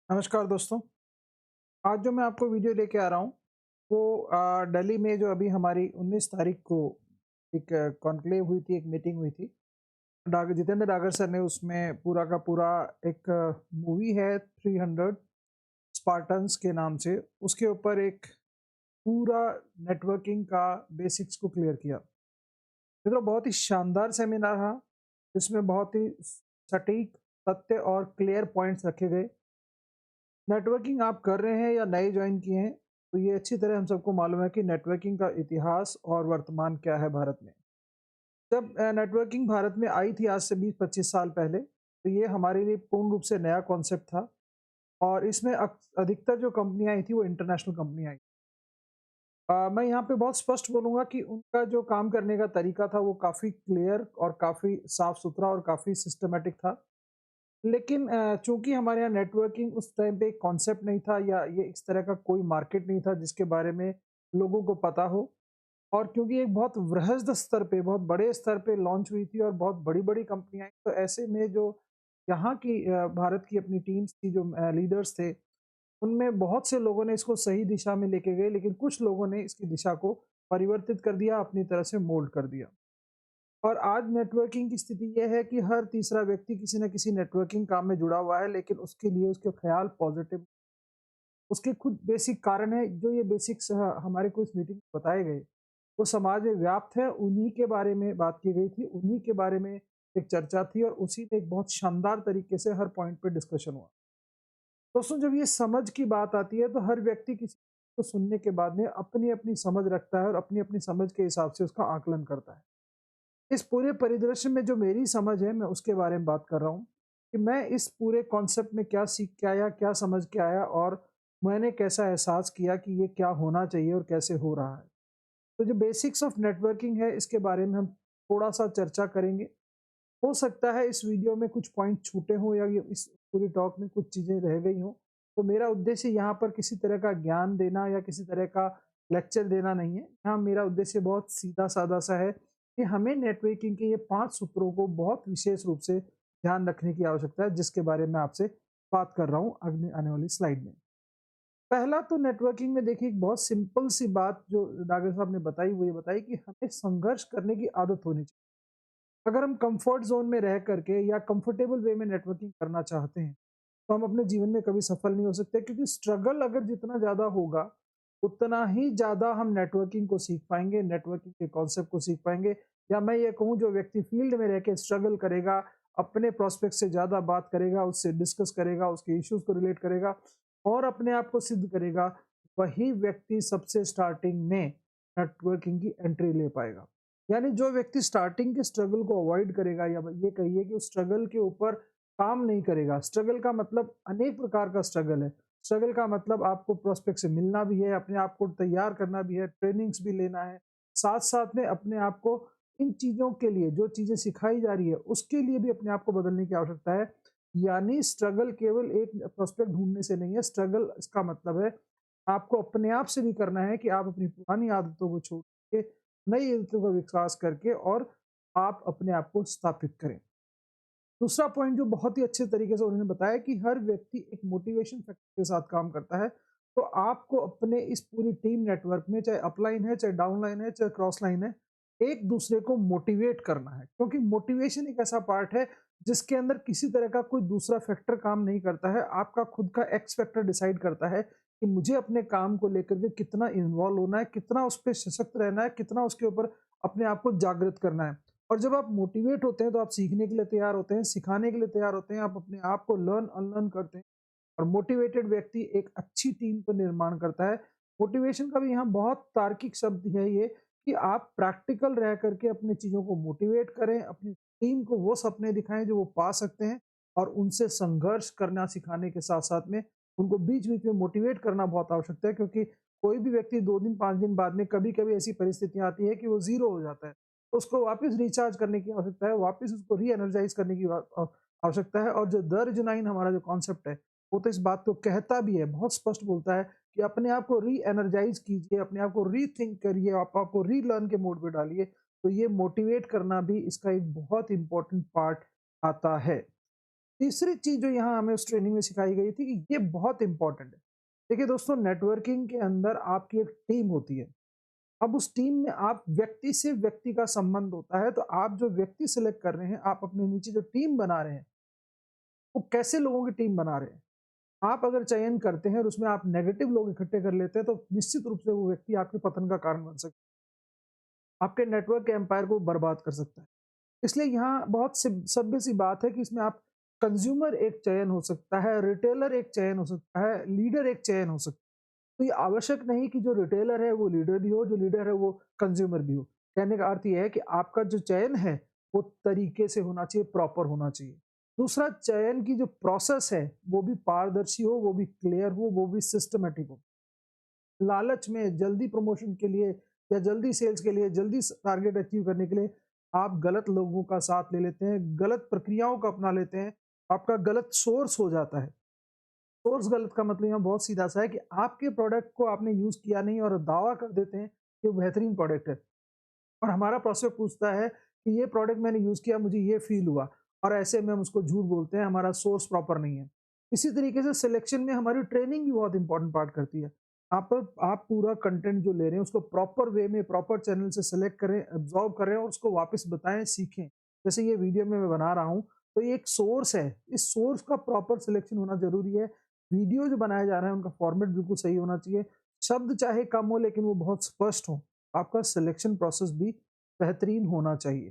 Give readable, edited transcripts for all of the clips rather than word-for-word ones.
नमस्कार दोस्तों। आज जो मैं आपको वीडियो लेके आ रहा हूँ वो दिल्ली में जो अभी हमारी 19 तारीख को एक कॉन्क्लेव हुई थी, एक मीटिंग हुई थी। डाग जितेंद्र डागर सर ने उसमें पूरा का पूरा एक मूवी है 300 स्पार्टन्स के नाम से, उसके ऊपर एक पूरा नेटवर्किंग का बेसिक्स को क्लियर किया। मित्रों, बहुत ही शानदार सेमिनार रहा, जिसमें बहुत ही सटीक, सत्य और क्लियर पॉइंट्स रखे गए। नेटवर्किंग आप कर रहे हैं या नए ज्वाइन किए हैं, तो ये अच्छी तरह हम सबको मालूम है कि नेटवर्किंग का इतिहास और वर्तमान क्या है भारत में। जब नेटवर्किंग भारत में आई थी आज से 20-25 साल पहले, तो ये हमारे लिए पूर्ण रूप से नया कॉन्सेप्ट था और इसमें अधिकतर जो कंपनियां आई थी वो इंटरनेशनल कंपनियां आई। मैं यहाँ पे बहुत स्पष्ट बोलूँगा कि उनका जो काम करने का तरीका था वो काफ़ी क्लियर और काफ़ी साफ-सुथरा और काफ़ी सिस्टमैटिक था। लेकिन चूँकि हमारे यहाँ नेटवर्किंग उस टाइम पे एक कॉन्सेप्ट नहीं था या ये इस तरह का कोई मार्केट नहीं था जिसके बारे में लोगों को पता हो, और क्योंकि एक बहुत वृहद स्तर पे, बहुत बड़े स्तर पे लॉन्च हुई थी और बहुत बड़ी-बड़ी कंपनियाँ आई, तो ऐसे में जो यहाँ की भारत की अपनी टीम्स थी, जो लीडर्स थे, उनमें बहुत से लोगों ने इसको सही दिशा में लेके गए, लेकिन कुछ लोगों ने इसकी दिशा को परिवर्तित कर दिया, अपनी तरह से मोल्ड कर दिया। और आज नेटवर्किंग की स्थिति ये है कि हर तीसरा व्यक्ति किसी न किसी नेटवर्किंग काम में जुड़ा हुआ है, लेकिन उसके लिए उसके ख़्याल पॉज़िटिव, उसके खुद बेसिक कारण है, जो ये बेसिक्स हमारे को इस मीटिंग में बताए गए, वो समाज में व्याप्त है, उन्हीं के बारे में बात की गई थी, उन्हीं के बारे में एक चर्चा थी और उसी में एक बहुत शानदार तरीके से हर पॉइंट पे डिस्कशन हुआ। दोस्तों, जब ये समझ की बात आती है, तो हर व्यक्ति किसी को सुनने के बाद में अपनी-अपनी समझ रखता है और अपनी-अपनी समझ के हिसाब से उसका आकलन करता है। इस पूरे परिदृश्य में जो मेरी समझ है, मैं उसके बारे में बात कर रहा हूँ कि मैं इस पूरे कॉन्सेप्ट में क्या सीख के आया, क्या समझ के आया और मैंने कैसा एहसास किया कि ये क्या होना चाहिए और कैसे हो रहा है। तो जो बेसिक्स ऑफ नेटवर्किंग है, इसके बारे में हम थोड़ा-सा चर्चा करेंगे। हो सकता है इस वीडियो में कुछ पॉइंट छूटे हों या ये इस पूरी टॉक में कुछ चीज़ें रह गई हों। तो मेरा उद्देश्य यहाँ पर किसी तरह का ज्ञान देना या किसी तरह का लेक्चर देना नहीं है। यहाँ मेरा उद्देश्य बहुत सीधा-सादा सा है कि हमें नेटवर्किंग के ये 5 सूत्रों को बहुत विशेष रूप से ध्यान रखने की आवश्यकता है, जिसके बारे में आपसे बात कर रहा हूँ अगली आने वाली स्लाइड में। पहला तो नेटवर्किंग में देखिए, एक बहुत सिंपल सी बात जो डागर साहब ने बताई, वो ये बताई कि हमें संघर्ष करने की आदत होनी चाहिए। अगर हम कंफर्ट ज़ोन में रह करके या कंफर्टेबल वे में नेटवर्किंग करना चाहते हैं, तो हम अपने जीवन में कभी सफल नहीं हो सकते, क्योंकि स्ट्रगल अगर जितना ज़्यादा होगा, उतना ही ज़्यादा हम नेटवर्किंग को सीख पाएँगे, नेटवर्किंग के कॉन्सेप्ट को सीख पाएँगे। या मैं ये कहूँ, जो व्यक्ति फील्ड में रह के स्ट्रगल करेगा, अपने प्रोस्पेक्ट से ज़्यादा बात करेगा, उससे डिस्कस करेगा, उसके इश्यूज़ को रिलेट करेगा और अपने आप को सिद्ध करेगा, वही व्यक्ति सबसे स्टार्टिंग में नेटवर्किंग की एंट्री ले पाएगा। यानी जो व्यक्ति स्टार्टिंग के स्ट्रगल को अवॉइड करेगा, या ये कहिए कि उस स्ट्रगल के ऊपर काम नहीं करेगा। स्ट्रगल का मतलब अनेक प्रकार का स्ट्रगल है। स्ट्रगल का मतलब आपको प्रोस्पेक्ट से मिलना भी है, अपने आप को तैयार करना भी है, ट्रेनिंग्स भी लेना है। साथ-साथ में अपने आप को इन चीज़ों के लिए, जो चीज़ें सिखाई जा रही है, उसके लिए भी अपने आप को बदलने की आवश्यकता है। यानी स्ट्रगल केवल एक प्रोस्पेक्ट ढूँढने से नहीं है, स्ट्रगल इसका मतलब है आपको अपने आप से भी करना है कि आप अपनी पुरानी आदतों को छोड़ के नई आदतों का विकास करके और आप अपने आप को स्थापित करें। दूसरा पॉइंट जो बहुत ही अच्छे तरीके से उन्होंने बताया कि हर व्यक्ति एक मोटिवेशन फैक्टर के साथ काम करता है। तो आपको अपने इस पूरी टीम नेटवर्क में, चाहे अपलाइन है, चाहे डाउनलाइन है, चाहे क्रॉस लाइन है, एक दूसरे को मोटिवेट करना है। क्योंकि मोटिवेशन एक ऐसा पार्ट है जिसके अंदर किसी तरह का कोई दूसरा फैक्टर काम नहीं करता है। आपका खुद का एक्स फैक्टर डिसाइड करता है कि मुझे अपने काम को लेकर के कितना इन्वॉल्व होना है, कितना उस पे सशक्त रहना है, कितना उसके ऊपर अपने आप को जागृत करना है। और जब आप मोटिवेट होते हैं, तो आप सीखने के लिए तैयार होते हैं, सिखाने के लिए तैयार होते हैं, आप अपने आप को लर्न अनलर्न करते हैं। और मोटिवेटेड व्यक्ति एक अच्छी टीम का निर्माण करता है। मोटिवेशन का भी यहाँ बहुत तार्किक शब्द है ये, कि आप प्रैक्टिकल रह करके अपनी चीज़ों को मोटिवेट करें, अपनी टीम को वो सपने दिखाएँ जो वो पा सकते हैं और उनसे संघर्ष करना सिखाने के साथ-साथ में उनको बीच-बीच में मोटिवेट करना बहुत आवश्यक है, क्योंकि कोई भी व्यक्ति 2 दिन, 5 दिन बाद में कभी-कभी ऐसी परिस्थितियाँ आती है कि वो ज़ीरो हो जाता है। तो उसको वापस रिचार्ज करने की आवश्यकता है, वापस उसको री-एनर्जाइज़ करने की आवश्यकता है। और जो द रीजनाइन हमारा जो कॉन्सेप्ट है, वो तो इस बात को कहता भी है, बहुत स्पष्ट बोलता है कि अपने आप को री-एनर्जाइज़ कीजिए, अपने आप को रीथिंक करिए, आप आपको रीलर्न के मोड पे डालिए। तो ये मोटिवेट करना भी इसका एक बहुत इम्पोर्टेंट पार्ट आता है। तीसरी चीज़ जो यहाँ हमें उस ट्रेनिंग में सिखाई गई थी कि ये बहुत इम्पोर्टेंट है। देखिए दोस्तों, नेटवर्किंग के अंदर आपकी एक टीम होती है। अब उस टीम में आप व्यक्ति से व्यक्ति का संबंध होता है, तो आप जो व्यक्ति सिलेक्ट कर रहे हैं, आप अपने नीचे जो टीम बना रहे हैं, वो कैसे लोगों की टीम बना रहे हैं। आप अगर चयन करते हैं और उसमें आप नेगेटिव लोग इकट्ठे कर लेते हैं, तो निश्चित रूप से वो व्यक्ति आपके पतन का कारण बन सकता है, आपके नेटवर्क के एम्पायर को बर्बाद कर सकता है। इसलिए यहाँ बहुत सभ्य सी बात है कि इसमें आप कंज्यूमर एक चयन हो सकता है, रिटेलर एक चयन हो सकता है, लीडर एक चयन हो सकता है। तो ये आवश्यक नहीं कि जो रिटेलर है वो लीडर भी हो, जो लीडर है वो कंज्यूमर भी हो। कहने का अर्थ ये है कि आपका जो चयन है वो तरीके से होना चाहिए, प्रॉपर होना चाहिए। दूसरा, चयन की जो प्रोसेस है वो भी पारदर्शी हो, वो भी क्लियर हो, वो भी सिस्टमैटिक हो। लालच में जल्दी प्रमोशन के लिए या जल्दी सेल्स के लिए, जल्दी टारगेट अचीव करने के लिए आप गलत लोगों का साथ ले लेते हैं, गलत प्रक्रियाओं को अपना लेते हैं, आपका गलत सोर्स हो जाता है। सोर्स गलत का मतलब यहाँ बहुत सीधा-सा है कि आपके प्रोडक्ट को आपने यूज़ किया नहीं और दावा कर देते हैं कि वो बेहतरीन प्रोडक्ट है। और हमारा प्रोस्पेक्ट पूछता है कि ये प्रोडक्ट मैंने यूज़ किया, मुझे ये फ़ील हुआ, और ऐसे में हम उसको झूठ बोलते हैं, हमारा सोर्स प्रॉपर नहीं है। इसी तरीके से सिलेक्शन में हमारी ट्रेनिंग भी बहुत इंपॉर्टेंट पार्ट करती है। आप पूरा कंटेंट जो ले रहे हैं उसको प्रॉपर वे में, प्रॉपर चैनल से सेलेक्ट करें, एब्ज़ॉर्ब करें और उसको वापस बताएँ, सीखें। जैसे ये वीडियो में मैं बना रहा हूँ, तो ये एक सोर्स है, इस सोर्स का प्रॉपर सिलेक्शन होना ज़रूरी है। वीडियो जो बनाए जा रहे हैं उनका फॉर्मेट बिल्कुल सही होना चाहिए। शब्द चाहे कम हो लेकिन वो बहुत स्पष्ट हों। आपका सिलेक्शन प्रोसेस भी बेहतरीन होना चाहिए।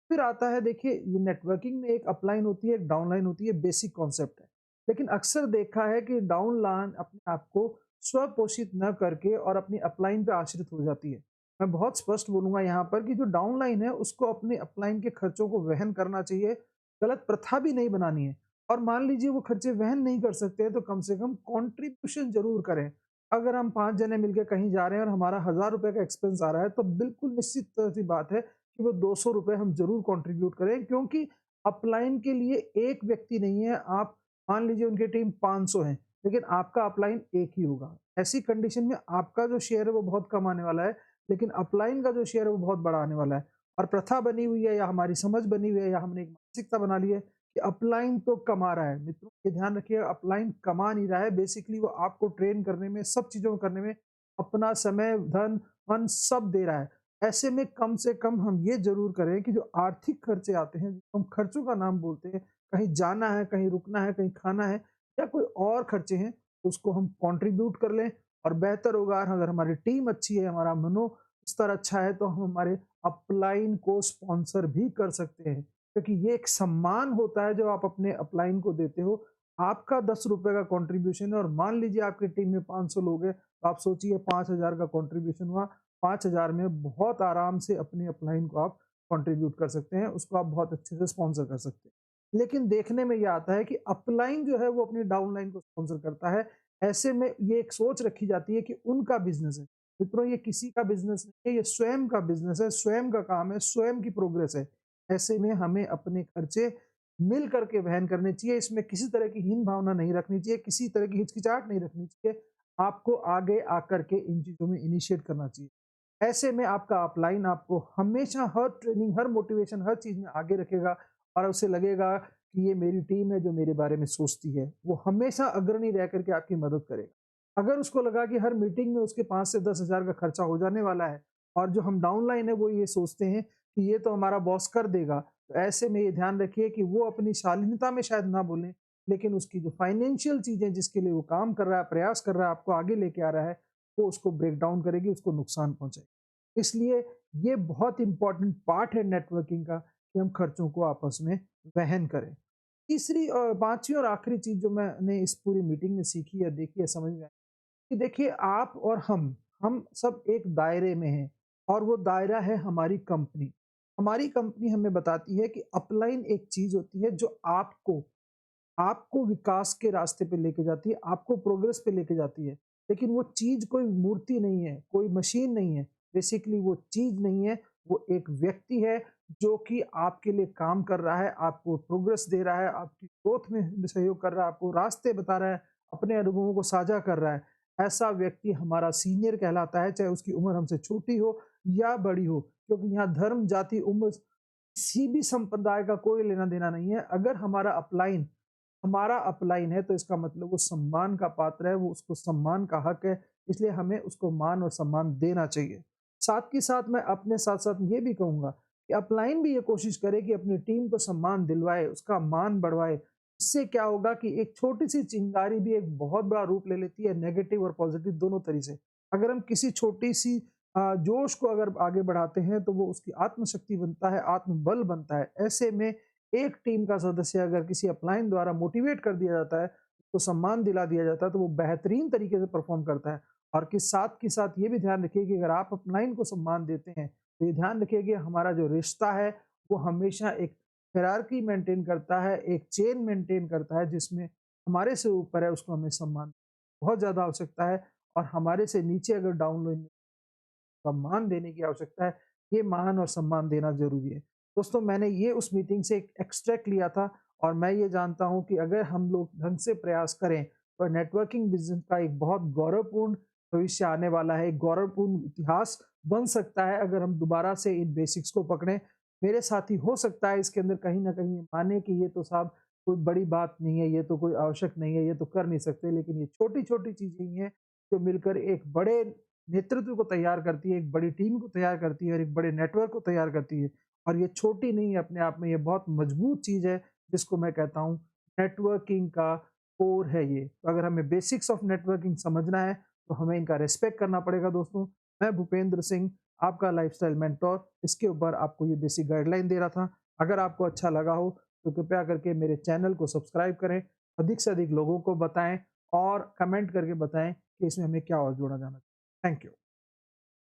फिर आता है, देखिए, ये नेटवर्किंग में एक अपलाइन होती है, एक डाउनलाइन होती है, बेसिक कॉन्सेप्ट है। लेकिन अक्सर देखा है कि डाउनलाइन अपने आप को स्वपोषित न करके और अपनी अपलाइन पे आश्रित हो जाती है। मैं बहुत स्पष्ट बोलूँगा यहाँ पर कि जो डाउनलाइन है उसको अपने अपलाइन के खर्चों को वहन करना चाहिए, गलत प्रथा भी नहीं बनानी है। और मान लीजिए वो खर्चे वहन नहीं कर सकते हैं तो कम से कम कंट्रीब्यूशन ज़रूर करें। अगर हम 5 जने मिलके कहीं जा रहे हैं और हमारा ₹1000 का एक्सपेंस आ रहा है, तो बिल्कुल निश्चित सी बात है कि वो ₹200 हम ज़रूर कंट्रीब्यूट करें, क्योंकि अपलाइन के लिए एक व्यक्ति नहीं है। आप मान लीजिए उनकी टीम 500 है, लेकिन आपका अपलाइन एक ही होगा। ऐसी कंडीशन में आपका जो शेयर है वो बहुत कम आने वाला है, लेकिन अपलाइन का जो शेयर है वो बहुत बड़ा आने वाला है। और प्रथा बनी हुई है या हमारी समझ बनी हुई है या हमने एक मानसिकता बना ली है कि अपलाइन तो कमा रहा है। मित्रों, ये ध्यान रखिएगा, अपलाइन कमा नहीं रहा है। बेसिकली वो आपको ट्रेन करने में, सब चीज़ों को करने में अपना समय, धन, मन सब दे रहा है। ऐसे में कम से कम हम ये ज़रूर करें कि जो आर्थिक खर्चे आते हैं, जिसको हम खर्चों का नाम बोलते हैं, कहीं जाना है, कहीं रुकना है, कहीं खाना है या कोई और खर्चे हैं, उसको हम कंट्रीब्यूट कर लें। और बेहतर होगा अगर हमारी टीम अच्छी है, हमारा मनोस्तर अच्छा है, तो हम हमारे अपलाइन को स्पॉन्सर भी कर सकते हैं। क्योंकि ये एक सम्मान होता है जो आप अपने अपलाइन को देते हो। आपका ₹10 का कंट्रीब्यूशन है और मान लीजिए आपकी टीम में 500 लोग हैं, तो आप सोचिए 5000 का कंट्रीब्यूशन हुआ। 5000 में बहुत आराम से अपनी अपलाइन को आप कंट्रीब्यूट कर सकते हैं, उसको आप बहुत अच्छे से स्पॉन्सर कर सकते हैं। लेकिन देखने में ये आता है कि अपलाइन जो है वो अपनी डाउनलाइन को स्पॉन्सर करता है। ऐसे में ये एक सोच रखी जाती है कि उनका बिज़नेस है। मित्रों, ये किसी का बिज़नेस नहीं है, ये स्वयं का बिज़नेस है, स्वयं का काम है, स्वयं की प्रोग्रेस है। ऐसे में हमें अपने खर्चे मिल करके वहन करने चाहिए, इसमें किसी तरह की हीन भावना नहीं रखनी चाहिए, किसी तरह की हिचकिचाहट नहीं रखनी चाहिए। आपको आगे आकर के इन चीज़ों में इनिशिएट करना चाहिए। ऐसे में आपका अपलाइन आपको हमेशा हर ट्रेनिंग, हर मोटिवेशन, हर चीज़ में आगे रखेगा और उसे लगेगा कि ये मेरी टीम है जो मेरे बारे में सोचती है। वो हमेशा अग्रणी रह करके आपकी मदद करेगा। अगर उसको लगा कि हर मीटिंग में उसके 5 से 10,000 का खर्चा हो जाने वाला है और जो हम डाउनलाइन है वो ये सोचते हैं कि ये तो हमारा बॉस कर देगा, तो ऐसे में ये ध्यान रखिए कि वो अपनी शालीनता में शायद ना बोलें, लेकिन उसकी जो फाइनेंशियल चीज़ें जिसके लिए वो काम कर रहा है, प्रयास कर रहा है, आपको आगे लेके आ रहा है, वो उसको ब्रेक डाउन करेगी, उसको नुकसान पहुँचाएगी। इसलिए ये बहुत इम्पोर्टेंट पार्ट है नेटवर्किंग का कि हम खर्चों को आपस में वहन करें। तीसरी और 5वीं और आखिरी चीज़ जो मैंने इस पूरी मीटिंग में सीखी या देखी या समझ में आई कि देखिए, आप और हम सब एक दायरे में हैं और वो दायरा है हमारी कंपनी। हमारी कंपनी हमें बताती है कि अपलाइन एक चीज़ होती है जो आपको विकास के रास्ते पे लेके जाती है, आपको प्रोग्रेस पे लेके जाती है। लेकिन वो चीज़ कोई मूर्ति नहीं है, कोई मशीन नहीं है। बेसिकली वो चीज़ नहीं है, वो एक व्यक्ति है जो कि आपके लिए काम कर रहा है, आपको प्रोग्रेस दे रहा है, आपकी ग्रोथ में सहयोग कर रहा है, आपको रास्ते बता रहा है, अपने अनुभवों को साझा कर रहा है। ऐसा व्यक्ति हमारा सीनियर कहलाता है, चाहे उसकी उम्र हमसे छोटी हो या बड़ी हो। क्योंकि यहाँ धर्म, जाति, उम्र किसी भी संप्रदाय का कोई लेना-देना नहीं है। अगर हमारा अपलाइन हमारा अपलाइन है तो इसका मतलब वो सम्मान का पात्र है, वो उसको सम्मान का हक है, इसलिए हमें उसको मान और सम्मान देना चाहिए। साथ के साथ मैं अपने साथ-साथ ये भी कहूँगा कि अपलाइन भी ये कोशिश करे कि अपनी टीम को सम्मान दिलवाए, उसका मान बढ़वाए। इससे क्या होगा कि एक छोटी-सी चिंगारी भी एक बहुत बड़ा रूप ले लेती है, नेगेटिव और पॉजिटिव दोनों तरह से। अगर हम किसी छोटी-सी जोश को अगर आगे बढ़ाते हैं तो वो उसकी आत्मशक्ति बनता है, आत्मबल बनता है। ऐसे में एक टीम का सदस्य अगर किसी अपलाइन द्वारा मोटिवेट कर दिया जाता है, तो सम्मान दिला दिया जाता है, तो वो बेहतरीन तरीके से परफ़ॉर्म करता है। और के साथ ये भी ध्यान रखिए कि अगर आप अपलाइन को सम्मान देते हैं, तो ये ध्यान रखिए कि हमारा जो रिश्ता है, वो हमेशा एक हायरार्की मेंटेन करता है, एक चेन मेंटेन करता है, जिसमें हमारे से ऊपर है, उसको हमें सम्मान बहुत ज़्यादा आवश्यकता है और हमारे से नीचे अगर डाउन लोग सम्मान देने की आवश्यकता है, ये मान और सम्मान देना ज़रूरी है। दोस्तों मैंने ये उस मीटिंग से एक एक्सट्रैक्ट लिया था और मैं ये जानता हूँ कि अगर हम लोग ढंग से प्रयास करें, तो नेटवर्किंग बिज़नेस का एक बहुत गौरवपूर्ण भविष्य आने वाला है, एक गौरवपूर्ण इतिहास बन सकता है अगर हम दोबारा से इन बेसिक्स को पकड़ें। मेरे साथी हो सकता है इसके अंदर कहीं न कहीं माने कि ये तो साहब कोई बड़ी बात नहीं है, ये तो कोई आवश्यक नहीं है, ये तो कर नहीं सकते, लेकिन ये छोटी-छोटी चीज़ें ही हैं, जो मिलकर एक बड़े नेतृत्व को तैयार करती है, एक बड़ी टीम को तैयार करती है और एक बड़े नेटवर्क को तैयार करती है। और ये छोटी नहीं है अपने आप में, ये बहुत मजबूत चीज़ है, जिसको मैं कहता हूँ नेटवर्किंग का कोर है ये। तो अगर हमें बेसिक्स ऑफ नेटवर्किंग समझना है, तो हमें इनका रिस्पेक्ट करना पड़ेगा दोस्तों। मैं भूपेंद्र सिंह, आपका लाइफ़स्टाइल मेंटर, इसके ऊपर आपको ये बेसिक गाइडलाइन दे रहा था। अगर आपको अच्छा लगा हो, तो कृपया करके मेरे चैनल को सब्सक्राइब करें, अधिक से अधिक लोगों को बताएँ और कमेंट करके बताएँ कि इसमें हमें क्या और जोड़ा जाना चाहिए। Thank you.